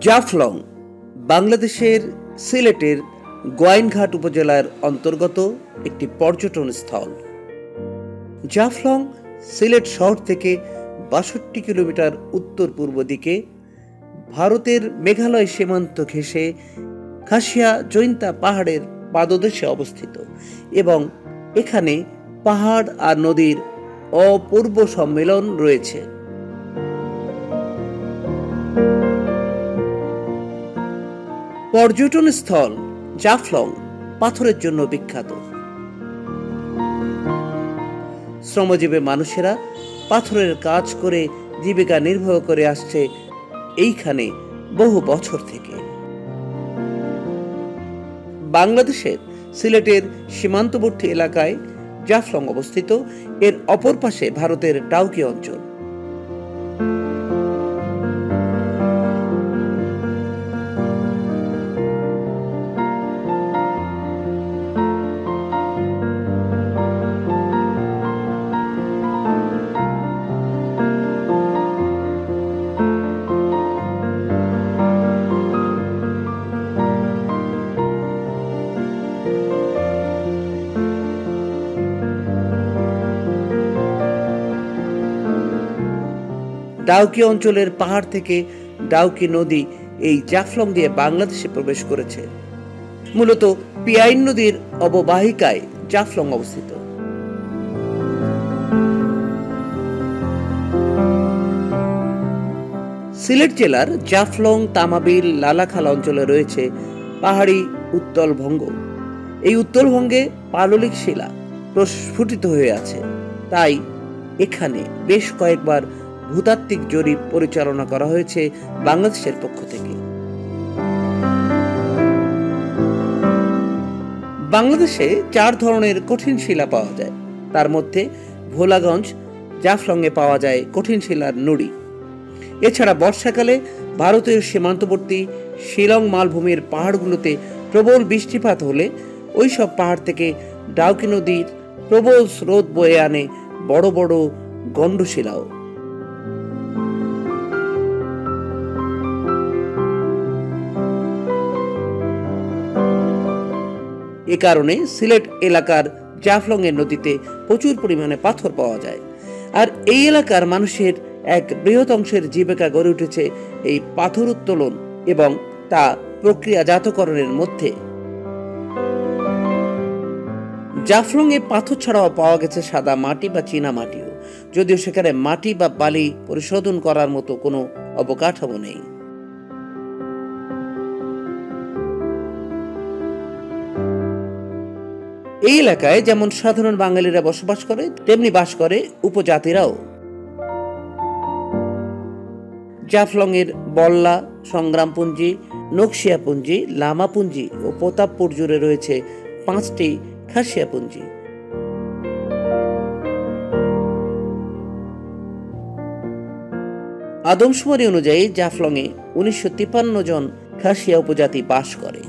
জাফলং বাংলাদেশের সিলেটের গোয়াইনঘাট উপজেলার অন্তর্গত একটি পর্যটন স্থল। জাফলং সিলেট শহর থেকে ৬২ কিলোমিটার উত্তর পূর্ব দিকে ভারতের মেঘালয় সীমান্ত ঘেঁষে খাসিয়া জৈন্তা পাহাড়ের পাদদেশে অবস্থিত এবং এখানে পাহাড় আর নদীর অপূর্ব সম্মেলন রয়েছে। পর্যটন স্থল জাফলং পাথরের জন্য বিখ্যাত। শ্রমজীবী মানুষেরা পাথরের কাজ করে জীবিকা নির্বাহ করে আসছে এইখানে বহু বছর থেকে। বাংলাদেশের সিলেটের সীমান্তবর্তী এলাকায় জাফলং অবস্থিত। এর অপর পাশে ভারতের ডাউকি অঞ্চল। ডাউকি অঞ্চলের পাহাড় থেকে ডাউকি নদী এই জাফলং দিয়ে বাংলাদেশে প্রবেশ করেছে। মূলত পিয়াইন নদীর অববাহিকায় জাফলং অবস্থিত। সিলেট জেলার জাফলং, তামাবিল, লালাখাল অঞ্চলে রয়েছে পাহাড়ি উত্তলভঙ্গ। এই উত্তলভঙ্গে পাললিক শিলা প্রস্ফুটিত হয়ে আছে, তাই এখানে বেশ কয়েকবার ভূতাত্ত্বিক জরিপ পরিচালনা করা হয়েছে বাংলাদেশের পক্ষ থেকে। বাংলাদেশে 4 ধরনের কঠিন শিলা পাওয়া যায়। তার মধ্যে ভোলাগঞ্জ জাফলংয়ে পাওয়া যায় কঠিন শিলার নুড়ি। এছাড়া বর্ষাকালে ভারতের সীমান্তবর্তী শিলং মালভূমির পাহাড়গুলোতে প্রবল বৃষ্টিপাত হলে ওই সব পাহাড় থেকে ডাউকি নদীর প্রবল স্রোত বয়ে আনে বড় বড় গণ্ডশিলাও। এ কারণে সিলেট এলাকার জাফলং এর নদীতে প্রচুর পরিমাণে পাথর পাওয়া যায়। আর এই এলাকার মানুষের এক বৃহৎ অংশের জীবিকা গড়ে উঠেছে এই পাথর উত্তোলন এবং তা প্রক্রিয়াজাতকরণের মধ্যে। জাফলং এ পাথর ছাড়াও পাওয়া গেছে সাদা মাটি বা চীনা মাটিও, যদিও সেখানে মাটি বা বালি পরিশোধন করার মতো কোনো অবকাঠামো নেই। এই এলাকায় যেমন সাধারণ বাঙালিরা বসবাস করে, তেমনি বাস করে উপজাতিরাও। জাফলং এর বল্লা, সংগ্রামপুঞ্জি, নকশিয়াপুঞ্জি, লামাপুঞ্জি ও প্রতাপপুর জুড়ে রয়েছে 5টি খাসিয়াপুঞ্জি। আদমশুমারি অনুযায়ী জাফলং এ 1953 জন খাসিয়া উপজাতি বাস করে।